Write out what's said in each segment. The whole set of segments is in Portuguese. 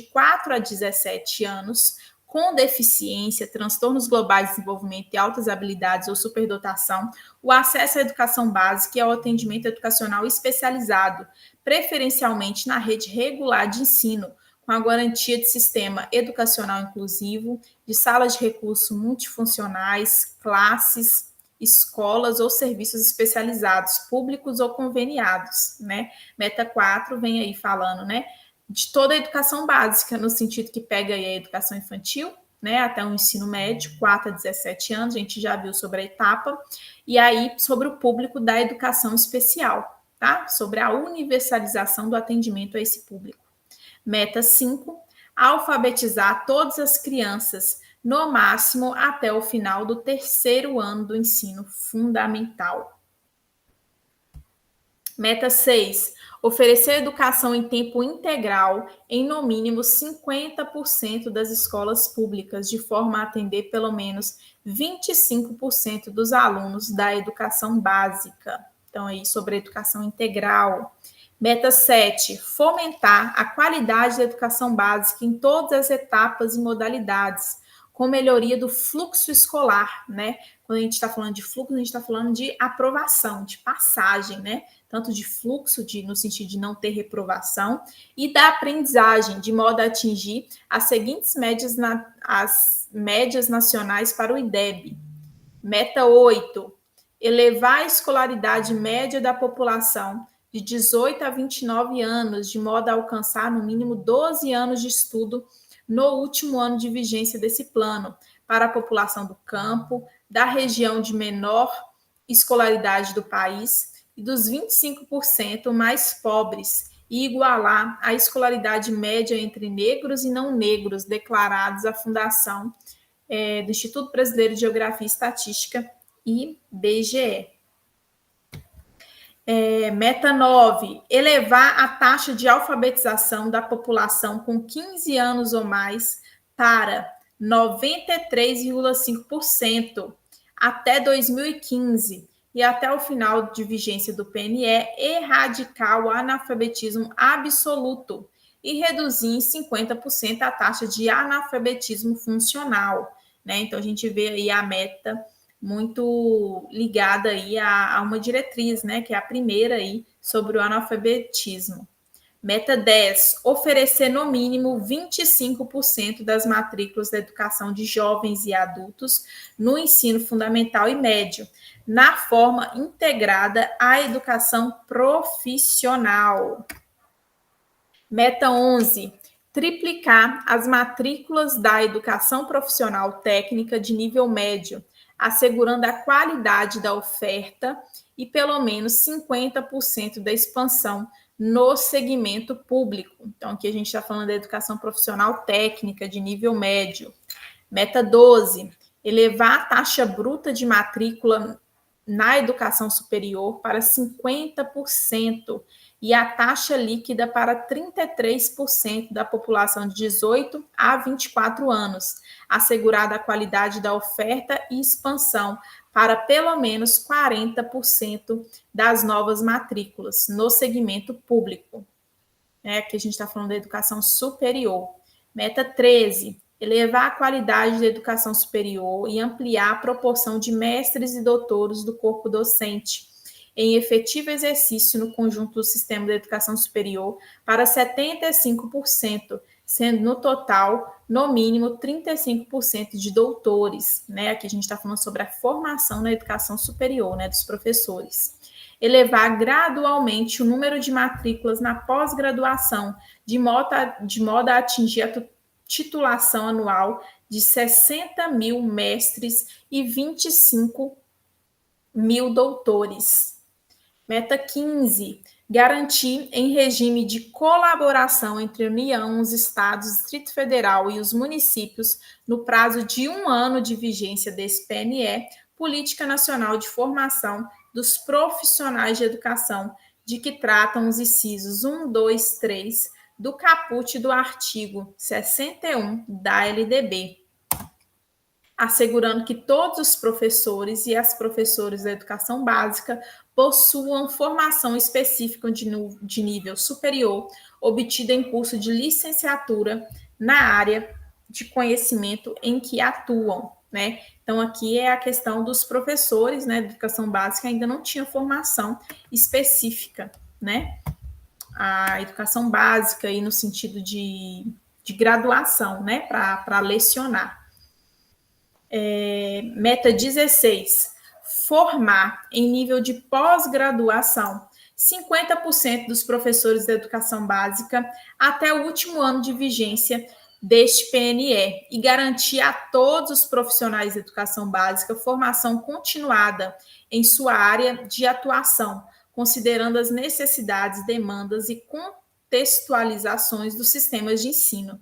de 4 a 17 anos, com deficiência, transtornos globais de desenvolvimento e altas habilidades ou superdotação, o acesso à educação básica e ao atendimento educacional especializado, preferencialmente na rede regular de ensino, com a garantia de sistema educacional inclusivo, de salas de recursos multifuncionais, classes, escolas ou serviços especializados, públicos ou conveniados, né? Meta 4 vem aí falando, né, de toda a educação básica, no sentido que pega aí a educação infantil, né, até o ensino médio, 4 a 17 anos, a gente já viu sobre a etapa, e aí sobre o público da educação especial, tá? Sobre a universalização do atendimento a esse público. Meta 5, alfabetizar todas as crianças, no máximo até o final do 3º ano do ensino fundamental. Meta 6, oferecer educação em tempo integral em no mínimo 50% das escolas públicas, de forma a atender pelo menos 25% dos alunos da educação básica. Então, aí sobre a educação integral. Meta 7, fomentar a qualidade da educação básica em todas as etapas e modalidades, com melhoria do fluxo escolar, né? Quando a gente está falando de fluxo, a gente está falando de aprovação, de passagem, né? Tanto de fluxo, no sentido de não ter reprovação, e da aprendizagem, de modo a atingir as seguintes médias, as médias nacionais para o IDEB. Meta 8, elevar a escolaridade média da população de 18 a 29 anos, de modo a alcançar no mínimo 12 anos de estudo no último ano de vigência desse plano, para a população do campo, da região de menor escolaridade do país e dos 25% mais pobres, e igualar a escolaridade média entre negros e não negros declarados à Fundação do Instituto Brasileiro de Geografia e Estatística, IBGE. Meta 9, elevar a taxa de alfabetização da população com 15 anos ou mais para 93,5% até 2015 e até o final de vigência do PNE, erradicar o analfabetismo absoluto e reduzir em 50% a taxa de analfabetismo funcional, né? Então, a gente vê aí a meta muito ligada aí a uma diretriz, né, que é a primeira aí sobre o analfabetismo. Meta 10, oferecer no mínimo 25% das matrículas da educação de jovens e adultos no ensino fundamental e médio, na forma integrada à educação profissional. Meta 11, triplicar as matrículas da educação profissional técnica de nível médio, assegurando a qualidade da oferta e pelo menos 50% da expansão no segmento público. Então, aqui a gente está falando da educação profissional técnica de nível médio. Meta 12, elevar a taxa bruta de matrícula na educação superior para 50% e a taxa líquida para 33% da população de 18 a 24 anos, assegurada a qualidade da oferta e expansão para pelo menos 40% das novas matrículas no segmento público. Aqui a gente está falando da educação superior. Meta 13, elevar a qualidade da educação superior e ampliar a proporção de mestres e doutores do corpo docente em efetivo exercício no conjunto do sistema da educação superior para 75%, sendo no total, no mínimo, 35% de doutores, né? Aqui a gente está falando sobre a formação na educação superior, né, dos professores. Elevar gradualmente o número de matrículas na pós-graduação, de modo a atingir a titulação anual de 60 mil mestres e 25 mil doutores. Meta 15, garantir em regime de colaboração entre a União, os Estados, o Distrito Federal e os municípios, no prazo de 1 ano de vigência desse PNE, Política Nacional de Formação dos Profissionais de Educação, de que tratam os incisos 1, 2, 3 do caput do artigo 61 da LDB. assegurando que todos os professores e as professoras da educação básica possuam formação específica de nível superior, obtida em curso de licenciatura na área de conhecimento em que atuam, né? Então, aqui é a questão dos professores, né, de educação básica ainda não tinha formação específica, né? A educação básica aí no sentido de graduação, né, para lecionar. Meta 16, formar em nível de pós-graduação 50% dos professores da educação básica até o último ano de vigência deste PNE e garantir a todos os profissionais da educação básica formação continuada em sua área de atuação, considerando as necessidades, demandas e contextualizações dos sistemas de ensino.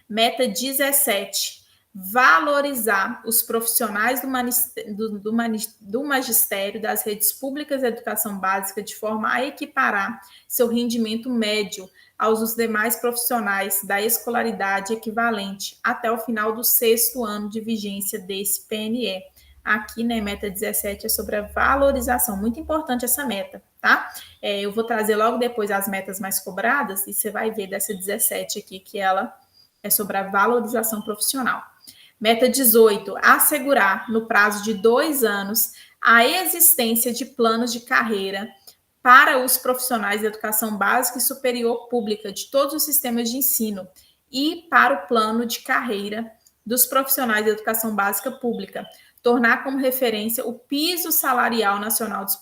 Meta 17, valorizar os profissionais do magistério das redes públicas de educação básica de forma a equiparar seu rendimento médio aos dos demais profissionais da escolaridade equivalente até o final do 6º ano de vigência desse PNE. Aqui, né, meta 17 é sobre a valorização, muito importante essa meta, tá? Eu vou trazer logo depois as metas mais cobradas e você vai ver dessa 17 aqui que ela é sobre a valorização profissional. Meta 18, assegurar, no prazo de 2 anos, a existência de planos de carreira para os profissionais de educação básica e superior pública de todos os sistemas de ensino e para o plano de carreira dos profissionais de educação básica pública, tornar como referência o piso salarial nacional dos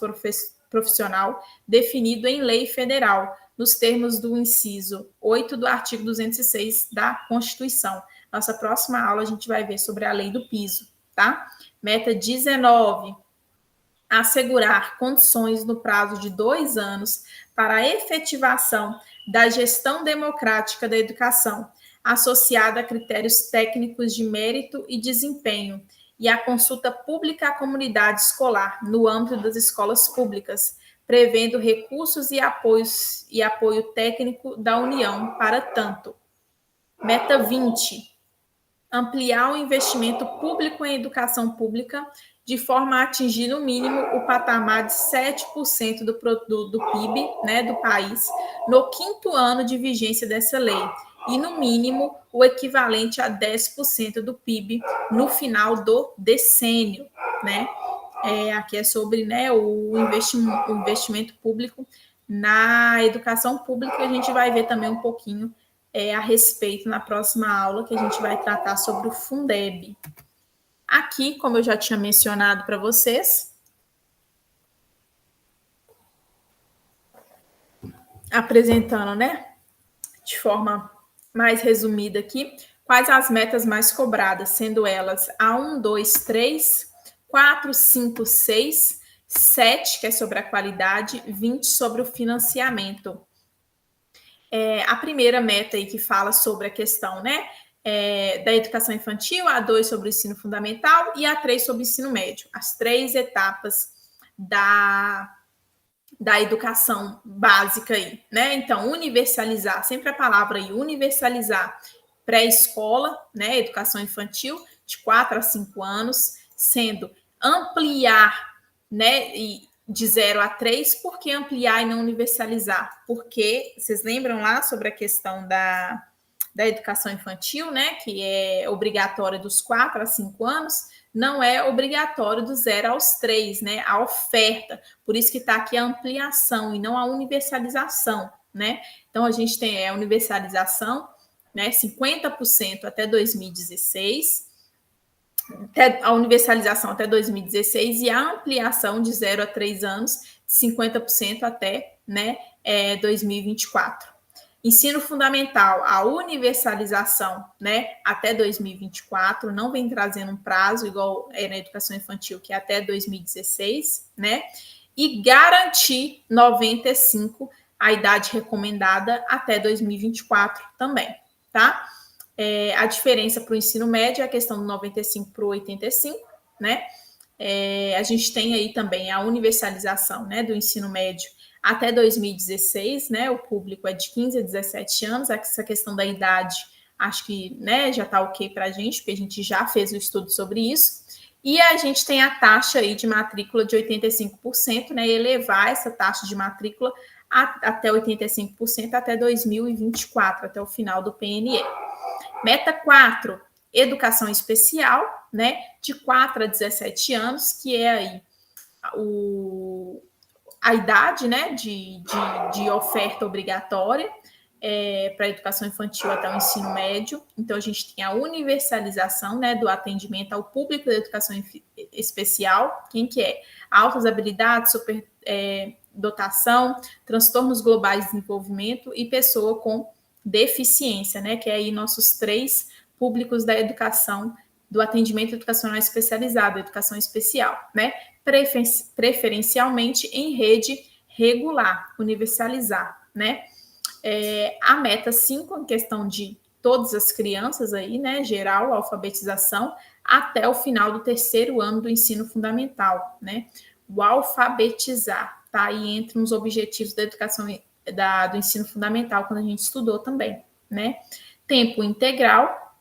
profissional definido em lei federal, nos termos do inciso 8 do artigo 206 da Constituição. Nossa próxima aula a gente vai ver sobre a lei do piso, tá? Meta 19, assegurar condições no prazo de 2 anos para a efetivação da gestão democrática da educação, associada a critérios técnicos de mérito e desempenho, e a consulta pública à comunidade escolar no âmbito das escolas públicas, prevendo recursos e apoio técnico da União para tanto. Meta 20, ampliar o investimento público em educação pública de forma a atingir, no mínimo, o patamar de 7% do PIB, né, do país, no 5º ano de vigência dessa lei, e, no mínimo, o equivalente a 10% do PIB no final do decênio, né? Aqui é sobre, né, o investimento público na educação pública, a gente vai ver também um pouquinho a respeito na próxima aula, que a gente vai tratar sobre o Fundeb. Aqui, como eu já tinha mencionado para vocês, apresentando, né, de forma mais resumida aqui, quais as metas mais cobradas, sendo elas a 1, 2, 3, 4, 5, 6, 7, que é sobre a qualidade, 20 sobre o financiamento. A primeira meta aí que fala sobre a questão, né, da educação infantil, a 2 sobre o ensino fundamental e a 3 sobre o ensino médio. As 3 etapas da educação básica aí, né? Então, universalizar, sempre a palavra aí, universalizar pré-escola, né, educação infantil, de 4 a 5 anos, sendo ampliar, né, de 0 a 3, por que ampliar e não universalizar? Porque, vocês lembram lá sobre a questão da educação infantil, né, que é obrigatória dos 4 a 5 anos, não é obrigatório do 0 aos 3, né, a oferta. Por isso que está aqui a ampliação e não a universalização, né? Então, a gente tem a universalização, né, 50% até 2016, a universalização até 2016 e a ampliação de 0 a 3 anos, de 50% até, né, 2024. Ensino fundamental, a universalização, né, até 2024, não vem trazendo um prazo igual na educação infantil, que é até 2016, né, e garantir 95, a idade recomendada, até 2024 também, tá? A diferença para o ensino médio é a questão do 95 para o 85, né? A gente tem aí também a universalização, né, do ensino médio até 2016, né? O público é de 15 a 17 anos, essa questão da idade acho que, né, já está ok para a gente, porque a gente já fez o estudo sobre isso. E a gente tem a taxa aí de matrícula de 85%, né, elevar essa taxa de matrícula até 85% até 2024, até o final do PNE. Meta 4, educação especial, né, de 4 a 17 anos, que é aí a idade, né, de oferta obrigatória para a educação infantil até o ensino médio. Então, a gente tem a universalização, né, do atendimento ao público da educação especial, quem que é? Altas habilidades, dotação, transtornos globais de desenvolvimento e pessoa com deficiência, né, que é aí nossos 3 públicos da educação, do atendimento educacional especializado, educação especial, né, preferencialmente em rede regular, universalizar, né. A meta 5, em questão de todas as crianças aí, né, geral, alfabetização, até o final do 3º ano do ensino fundamental, né, o alfabetizar, tá aí entre os objetivos da educação do ensino fundamental, quando a gente estudou também, né, tempo integral,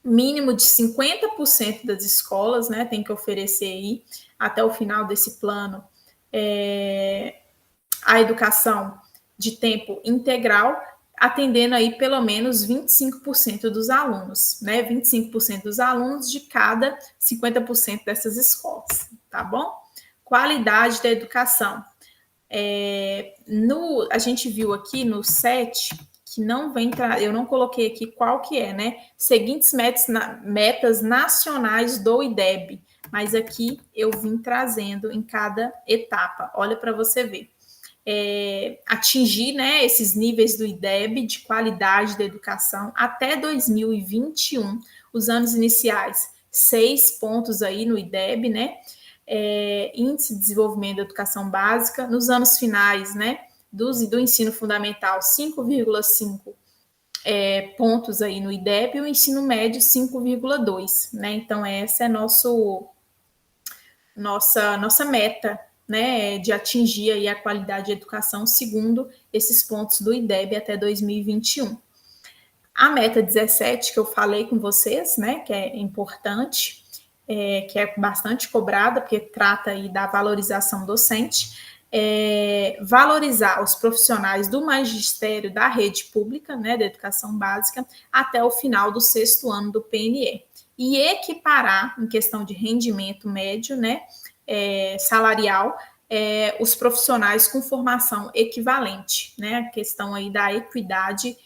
mínimo de 50% das escolas, né, tem que oferecer aí, até o final desse plano, a educação de tempo integral, atendendo aí pelo menos 25% dos alunos, né? 25% dos alunos de cada 50% dessas escolas, tá bom? Qualidade da educação. A gente viu aqui no 7 que não vem, eu não coloquei aqui qual que é, né? Seguintes metas nacionais do IDEB, mas aqui eu vim trazendo em cada etapa. Olha para você ver. Atingir, né, esses níveis do IDEB de qualidade da educação até 2021, os anos iniciais, 6 pontos aí no IDEB, né, índice de desenvolvimento da educação básica, nos anos finais, né, do ensino fundamental, 5,5 pontos aí no IDEB, e o ensino médio 5,2, né, então essa é nossa meta, né, de atingir aí a qualidade de educação segundo esses pontos do IDEB até 2021. A meta 17, que eu falei com vocês, né, que é importante, que é bastante cobrada, porque trata aí da valorização docente, valorizar os profissionais do magistério da rede pública, né, da educação básica, até o final do 6º ano do PNE. E equiparar, em questão de rendimento médio, né, salarial, os profissionais com formação equivalente, né, a questão aí da equidade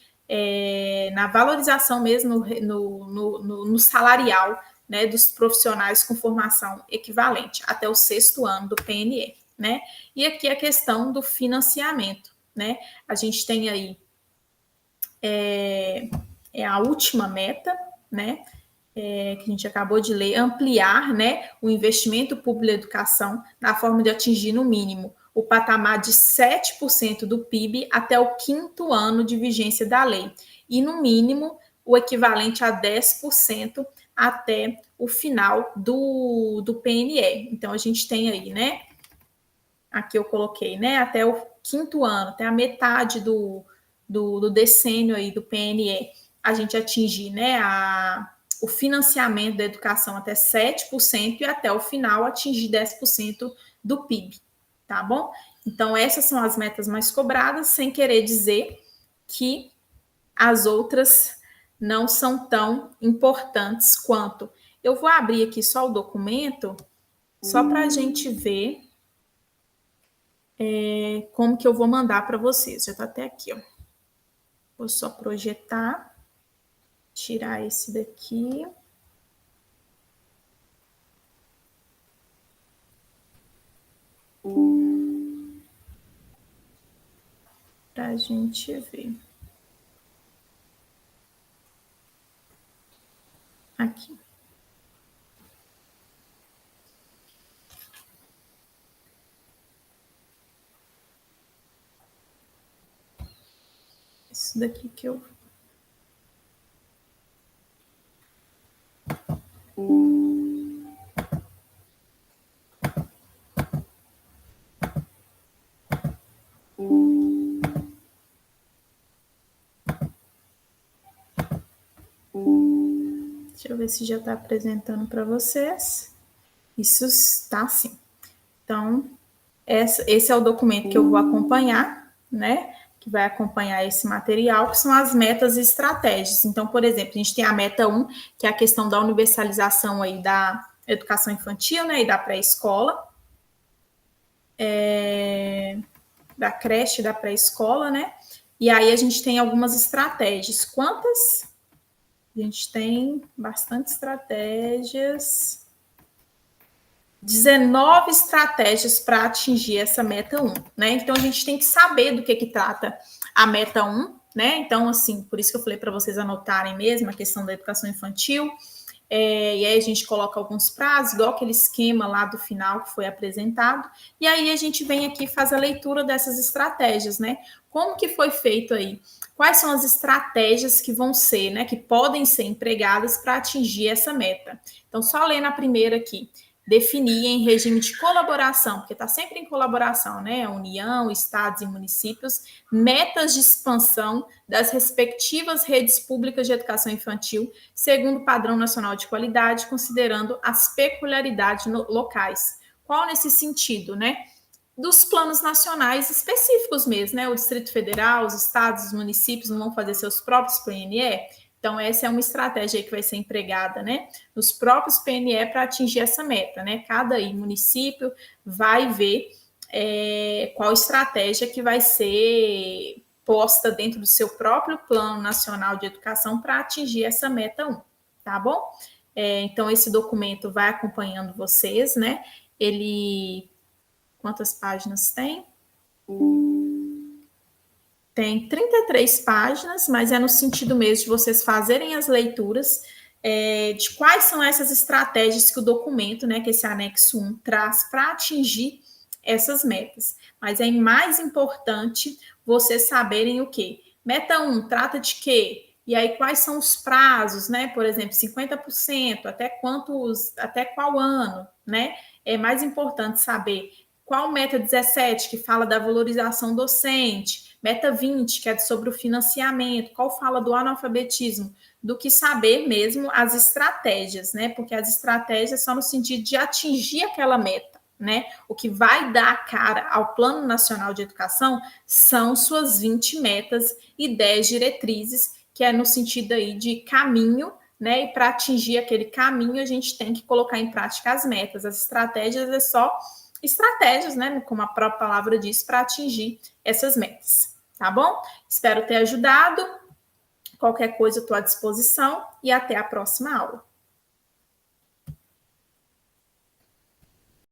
na valorização mesmo no salarial, né, dos profissionais com formação equivalente até o 6º ano do PNE, né? E aqui a questão do financiamento, né? A gente tem aí a última meta, né? Que a gente acabou de ler, ampliar, né, o investimento público na educação na forma de atingir, no mínimo, o patamar de 7% do PIB até o 5º ano de vigência da lei, e, no mínimo, o equivalente a 10% até o final do PNE. Então, a gente tem aí, né, aqui eu coloquei, né, até o 5º ano, até a metade do decênio aí do PNE, a gente atingir, né, o financiamento da educação até 7% e até o final atingir 10% do PIB, tá bom? Então, essas são as metas mais cobradas, sem querer dizer que as outras não são tão importantes quanto. Eu vou abrir aqui só o documento, só para a gente ver como que eu vou mandar para vocês. Já está até aqui, ó. Vou só projetar, tirar esse daqui. Para a gente ver. Aqui. Isso daqui que eu... Deixa eu ver se já está apresentando para vocês. Isso está sim. Então, esse é o documento que eu vou acompanhar, né? Que vai acompanhar esse material, que são as metas e estratégias. Então, por exemplo, a gente tem a meta 1, que é a questão da universalização aí da educação infantil, né? E da pré-escola. Da creche, da pré-escola, né? E aí a gente tem algumas estratégias. Quantas? A gente tem bastante estratégias. 19 estratégias para atingir essa meta 1, né? Então a gente tem que saber do que trata a meta 1, né? Então, assim, por isso que eu falei para vocês anotarem mesmo a questão da educação infantil. E aí a gente coloca alguns prazos, igual aquele esquema lá do final que foi apresentado, e aí a gente vem aqui e faz a leitura dessas estratégias, né? Como que foi feito aí? Quais são as estratégias que vão ser, né? Que podem ser empregadas para atingir essa meta. Então, só lendo a primeira aqui. Definir em regime de colaboração, porque está sempre em colaboração, né? União, estados e municípios, metas de expansão das respectivas redes públicas de educação infantil, segundo o padrão nacional de qualidade, considerando as peculiaridades locais. Qual nesse sentido, né? Dos planos nacionais específicos mesmo, né? O Distrito Federal, os estados, os municípios não vão fazer seus próprios PNE. Então, essa é uma estratégia que vai ser empregada, né, nos próprios PNE para atingir essa meta, né? Cada município vai ver qual estratégia que vai ser posta dentro do seu próprio Plano Nacional de Educação para atingir essa meta 1, tá bom? Então, esse documento vai acompanhando vocês, né? Ele... Quantas páginas tem? Tem 33 páginas, mas é no sentido mesmo de vocês fazerem as leituras de quais são essas estratégias que o documento, né, que esse anexo 1 traz para atingir essas metas. Mas é mais importante vocês saberem o quê? Meta 1 trata de quê? E aí quais são os prazos, né? Por exemplo, 50%, até qual ano, né? É mais importante saber qual meta 17, que fala da valorização docente, meta 20, que é sobre o financiamento, qual fala do analfabetismo, do que saber mesmo as estratégias, né? Porque as estratégias são no sentido de atingir aquela meta, né? O que vai dar cara ao Plano Nacional de Educação são suas 20 metas e 10 diretrizes, que é no sentido aí de caminho, né? E para atingir aquele caminho, a gente tem que colocar em prática as metas. As estratégias é só estratégias, né, como a própria palavra diz, para atingir essas metas, tá bom? Espero ter ajudado. Qualquer coisa, eu estou à disposição e até a próxima aula.